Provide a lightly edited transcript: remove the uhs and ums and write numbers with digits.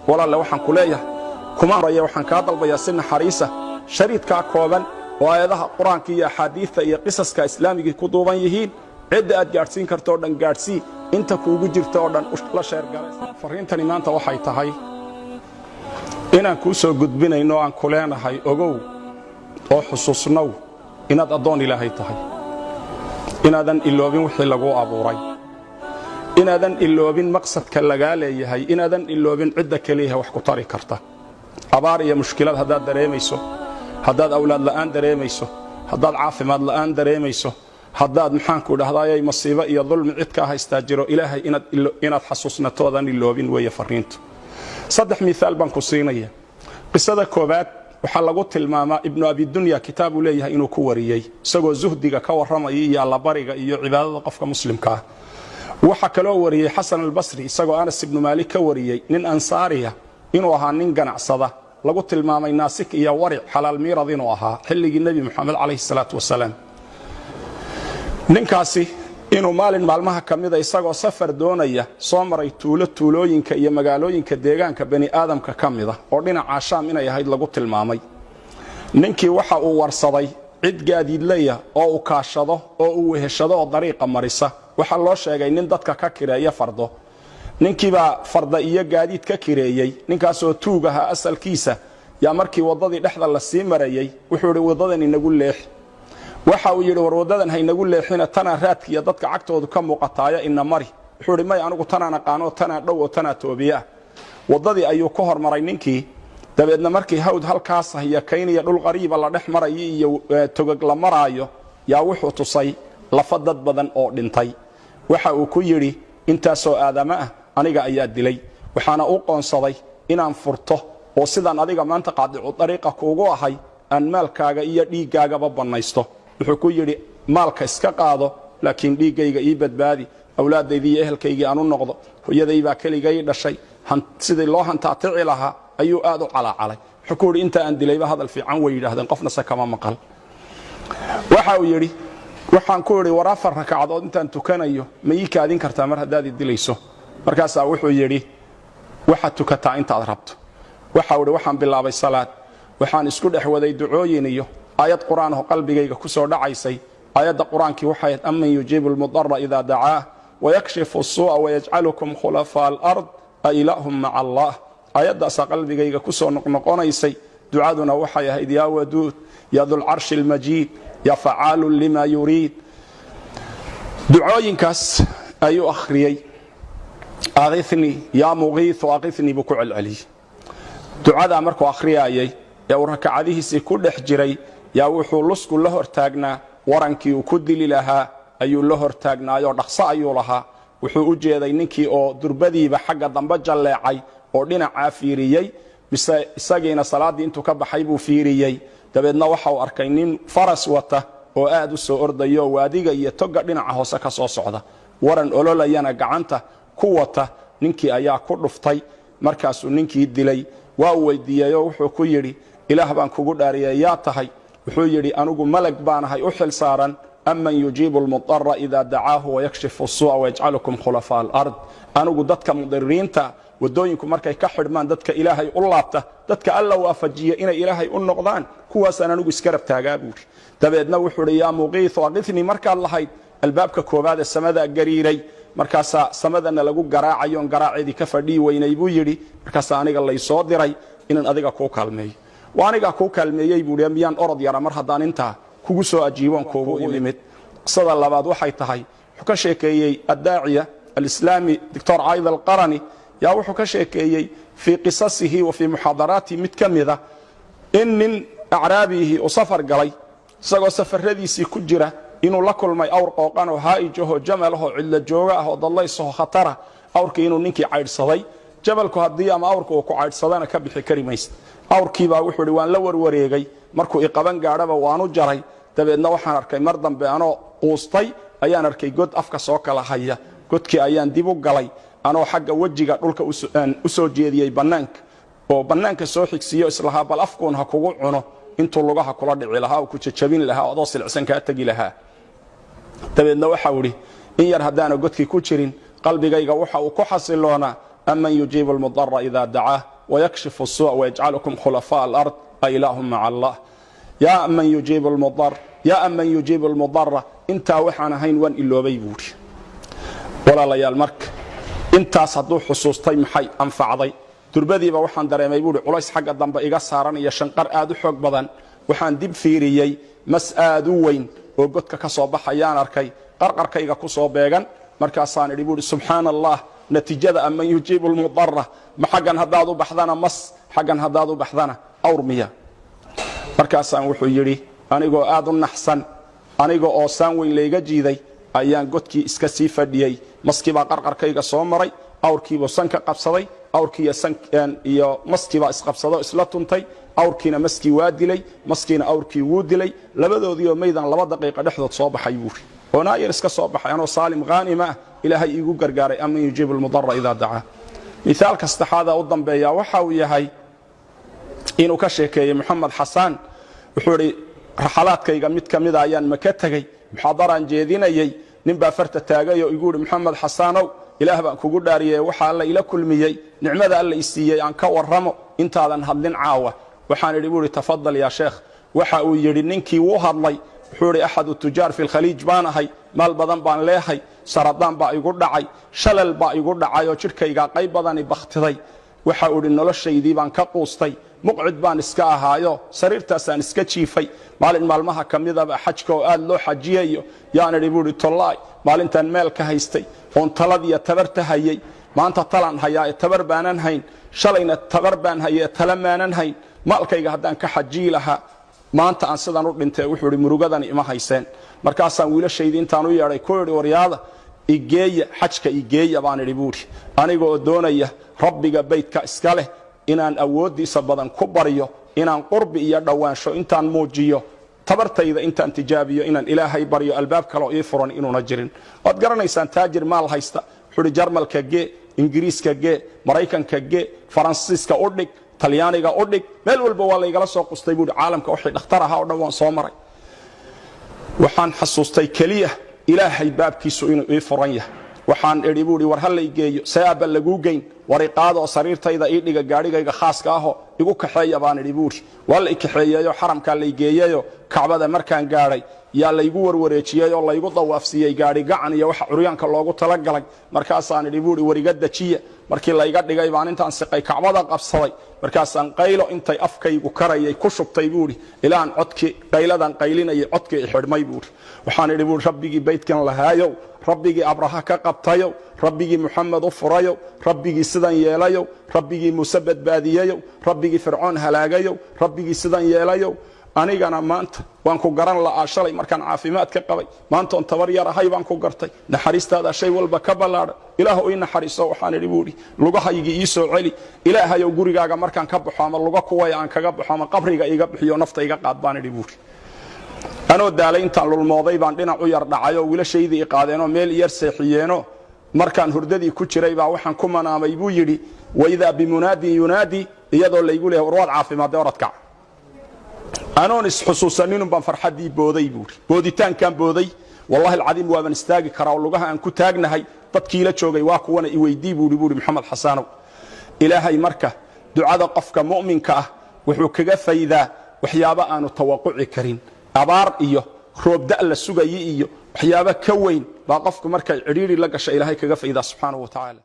walaal waxaan ku leeyahay kuma raya waxaan ka dalbayaa sin xariisa shariidka kooban oo aayadaha quraanka iyo axaadiista iyo qisaska islaamiga ku duuban yihiin cid aad gaarsiin karto dhan gaarsii inta kuugu jirto oo dhan la sheer garay fariintani maanta waxay tahay inaan ku soo gudbinayno aan ku leenahay ogow oo xusuusnow inaad adoon ilaahay tahay inaadan iloobin wixii lagu abuuray inaadan iloobin maqsadka laga leeyahay inaadan iloobin cidda kaliya wax ku tari karta abaar iyo mushkilad hadaad dareemayso hadaad awlaad la'aan dareemayso hadaad caafimaad la'aan dareemayso hadaad maxaan ku dhahdaayay masiibo iyo dulmi cid ka haysta jiro ilaahay inaad xasuusnatoodan iloobin weeye fariintu saddex misaal baan ku siinaya qisada koobaad waxa lagu tilmaamaa ibnu abi dunya kitaabu leeyahay inuu ku wariyay isagoo zuhdiga ka waramay iyo alla bariga iyo cibaadada qofka muslimka ah waxa kale oo wariyay xasan al-basri isagoo anas ibn malik ka wariyay nin ansaariya inuu ahaa nin ganacsada lagu tilmaamay naasik iyo waric xalaal miirad inuu ahaa xilligii nabi maxamed calayhi salaatu wasalaam ninkaasi inuu maalin maalmaha kamida isagoo safar doonaya soo maray tuulooyinka iyo magaalooyinka deegaanka bani aadamka kamida oo dhinaca shaam inay ahayd lagu tilmaamay ninkii waxa uu warsaday cid gaadiidlaya oo uu kaashado oo uu weheshado oo dariiqa marisa waxa loo sheegay nin dadka ka kireeya fardo ninkiiba farda iyo gaadiid ka kireeyay ninkaasoo tuugaha asalkiisa yaa markii wadadii dhexda la sii marayay wuxuu yiri wadadan inagu leex waxa uu yiri war wadadan haynagu leexina tana raadkiya dadka cagtoodu ka muuqataaya ina mari wuxuu yiri may anigu tana qaano tana dhow oo tana toobiya wadadii ayuu ku hormaray ninkii dabeedna markii hawd halkaas haya kayniya dhul qariiba la dhex maray iyo togag la maraayo yaa wuxuu tusay lafa dad badan oo dhintay waxa uu ku yiri intaasoo aadama ah aniga ayaa dilay waxaana u qoonsaday inaan furto oo sidaan adiga maanta qaadicu dariiqa kuugu ahay aan maalkaaga iyo dhiiggaagaba banaysto wuxuu ku yiri maalka iska qaado laakiin dhiigayga ii badbaadi awlaadaydii iyo ehelkaygii aanu noqdo hooyadayba kaligay dhashay sidii loo hantaatici lahaa ayuu aad u calacalay wuxuu ku yiri inta aan dilayba hadal fiican way yiraahdeen qofna sakama maqal waxa uu yiri waxaan ku yiri war afar rakacadood intaan tukanayo ma ii kaadin kartaa mar hadaad dilayso markaas wuxuu yiri waxa tukataa intaad rabto waxa uu yiri waxaan bilaabay salaad waxaan isku dhaxwaday ducooyin iyo ayad quraan oo qalbigayga ku soo dhacaysay ayada quraankii waxay amman yujibul mudarra idha da'aa wa yakshifu as-su'a wa yaj'alukum khulafa al-ard ilahum ma'a Allah ayada qalbigayga ku soo noqnoqonaysay ducaduna waxay ahayd ya wadud ya dhul arshi al-majid ya fa'alu lima yurid ducooyinkaas ayuu akhriyay aghithni ya mughith wa aghithni buku al-ali ducada markuu akhriyay ya rakacadihiisa ku dhex jiray yaa wuxuu lusku la hortaagnaa warankii uu ku dili lahaa ayuu la hortaagnaayo dhaqso ayuu lahaa wuxuu u jeeday ninkii oo durbadiiba xagga dambe jaleecay oo dhinaca fiiriyay isagiina salaadii intuu ka baxay buu fiiriyay dabeedna waxa uu arkay nin faras wata oo aad u soo ordayo waadiga iyo toga dhinaca hoose ka soo socda waran ololayana gacanta ku wata ninkii ayaa ku dhuftay markaasuu ninkii dilay waa weydiiyay oo wuxuu ku yiri ilaah baan kugu dhaariyay yaa tahay wuxuu yiri anigu malag baanahay u xil saaran amman yujibu al-mudarra idha da'aahu wa yakshifu as-su'a wa yaj'alukum khulafa al-ard anigu dadka mudariinta wadooyinku markay ka xidhmaan dadka ilaahay u laabta dadka alla waafajiya inay ilaahay u noqdaan kuwaasaan anigu iska rabtaagaa buuri dabeedna wuxuu yiri yaa muqiith waqithni markaad lahayd albaabka koobaad ee samada gariiray markaas samadana lagu garaacayo garaaceedii ka fadhii weynay buu yiri markaas aniga la soo diray inaan adiga ku kaalmeeyo waaniga ku kaalmeeyay buu miyaan orod yara mar hadaan inta kugu soo ajiibon koogu imid qisada labaad waxay tahay wuxuu ka sheekeeyay adaaciya al-islaami dr aid al-qarani yaa wuxuu ka sheekeeyay fi qisasihi wa fi muhadarati mid kamida in acraabihi oo safar galay isagoo safaradiisii ku jira inuu la kulmay awr qooqan oo haa'ijaho jamalaho cidla jooga ah oo dadlayso khatara awrkii inuu ninkii caydsaday jabalku hadii ama awrku ku caydsadana ka bixi kari mayst awrkii baa wuxuu yiri waan la warwareegay markuu i qaban gaadhaba waanu jaray dabeedna waxaan arkay mar dambe anoo quustay ayaan arkay god afka soo kala haya godkii ayaan dib u galay anoo xagga wajiga dhulka u soo jeediyay banaanka oo banaanka soo xigsiyo islaha bal afkoon ha kugu cuno intuu lugaha kula dhici lahaa oo ku jajabin lahaa oo silcsan ka tagi lahaa dabeedna waxa uu yiri in yar hadaana godkii ku jirin qalbigayga waxa uu ku xasiloona أمن يجيب المضطر إذا دعاه ويكشف السوء ويجعلكم خلفاء الأرض أإله مع الله يا أمن يجيب المضطر يا أمن يجيب المضطر intaa waxaan ahayn waan iloobay buuri walaalayaal marka intaas hadduu xusuustay maxay anfacday durbadiiba waxaan dareemay buuri culays xagga dambe iga saaran iyo shanqar aad u xoog badan waxaan dib fiiriyey mas aad u weyn oo godka ka soo baxayaan arkay qarqarkayga ku soo beegan markaasaan idhi buuri subxaan allah natiijada aman yujiibu lmudarra ma xaggan haddaad u baxdana mas xaggan haddaad u baxdana awrmiya markaasaan wuxuu yidhi anigoo aad u naxsan aniga oo saan weyn layga jiiday ayaan godkii iska sii fadhiyey maskiibaa qarqarkayga soo maray awrkiibuu sanka qabsaday awrkii iyo maskiibaa isqabsado isla tuntay awrkiina maskii waa dilay maskiina awrkii wuu dilay labadoodiioo maydan 2 daqiiqo dhexdood soo baxay buuri oo naayir iska soo baxay anoo saalim ghaanima ah ilaahay iigu gargaaray aman yujiibu lmudarra idaa dacaa mithaalka saddexaada u dambeeya waxa uu yahay inuu ka sheekeeyey maxamed xasaan wuxuu idhi raxalaadkayga mid ka mida ayaan maka tegey muxaadaraan jeedinayey nin baa farta taagay oo igu yidhi maxamed xasaanow ilaah baan kugu dhaariyey waxa alla ila kulmiyey nicmada alla i siiyey aan ka warramo intaadan hadlin caawa waxaan idhi buuhi tafadal yaa sheekh waxa uu yidhi ninkii wuu hadlay wuxuu idhi axadu tujaar fi lkhaliij baan ahay maal badan baan leehay saradaan baa igu dhacay shalal baa igu dhacay oo jidhkaygaa qayb badani bakhtiday waxa uu idhi noloshaydii baan ka quustay muqcid baan iska ahaayo sariirtaasaan iska jiifay maalin maalmaha ka midaba xajka oo aad loo xajiyayo yaan idhi buuhi tollaay maalintaan meel ka haystay oon taladiiyo tabarta hayey maanta talaan hayaa ee tabar baanan hayn shalayna tabar baan hayay ee tala maanan hayn maalkayga haddaan ka xajiyi lahaa maanta aan sidan u dhintay wuxuu idhi murugadani ima hayseen markaasaan wiilashaydii intaan u yeedhay ku idhi waryaada igeeya xajka igeeya baan idhi buuhi aniga oo doonaya rabbiga baydka iska leh inaan awooddiisa badan ku baryo inaan qurbi iyo dhowaansho intaan muujiyo tabartayda intaan tijaabiyo inaan ilaahay baryo albaab kale oo ii furan inuuna jirin waad garanaysaan taajir maal haysta wuxuu idhi jarmalka gee ingiriiska gee maraykanka gee faransiiska u dhig talyaaniga u dhig meel walba waa laygala soo qustay buuhi caalamka wixii dhakhtar ahaa oo dhan waan soo maray waxaan xasuustay keliya ilaahay baabkiisu inuu ii furan yahay waxaan idhi buuhi war hallay geeyo seaaba laguu geyn wariqaadoo sariirtayda ii dhiga gaadhigayga khaaska ahoo igu kaxeeya baan idhi buuhi waa la i kaxeeyeyo xaramkaa laygeeyeyo kacbada markaan gaadhay yaa laygu warwareejiyey oo laygu dawaafsiiyey gaadhi gacan iyo waxa curyaanka loogu talagalay markaasaan idhi buuhi wariga dajiya markii layga dhigay baan intaan siqay kacbada qabsaday markaasaan qaylo intay afkaygu karayay ku shubtay buuhi ilaan codkii qayladan qaylinayay codkii i xidhmay buuhi waxaan idhi buuhi rabbigii baydkan lahaayow rabbigii abraha ka qabtayow rabbigii muxamed u furayow rabbigii sidan yeelayow rabbigii muuse badbaadiyeyow rabbigii fircoon halaagayow rabbigii sidan yeelayow anigana maanta waan ku garan la'aa shalay markaan caafimaad ka qabay maantoon tabar yar ahay baan ku gartay naxariistaada shay walba ka ballaadha ilaah ii naxariiso waxaan idhi buuhi lugahaygii ii soo celi ilaahayow gurigaaga markaan ka baxo ama luga kuwaya aan kaga baxo ama qabriga iga bixiyo nafta iga qaad baan idhi buuhi anoo daalay intaan lulmooday baan dhinac u yar dhacay oo wiilashaydii i qaadeenoo meel yar seexiyeenoo markaan hurdadii ku jiray baa waxaan ku manaamay buu yidhi waidaa bimunaadin yunaadi iyadoo laygu leeyahay warwaad caafimaadee oradkac anoon isxusuusaninun baan farxaddii booday buuhi booditaankaan booday wallahi alcadiim waaban istaagi karaa oo lugaha aan ku taagnahay dadkiila joogay waa kuwana i weydii buuhi maxamed xasaanow ilaahay marka ducada qofka mu'minka ah wuxuu kaga faydaa waxyaabo aanu tawaquci karin abaar iyo roob da' la sugayi iyo waxyaabo ka weyn baa qofku markay cidhiidhi la gasha ilaahay kaga faydaa subxaanahu wa tacaala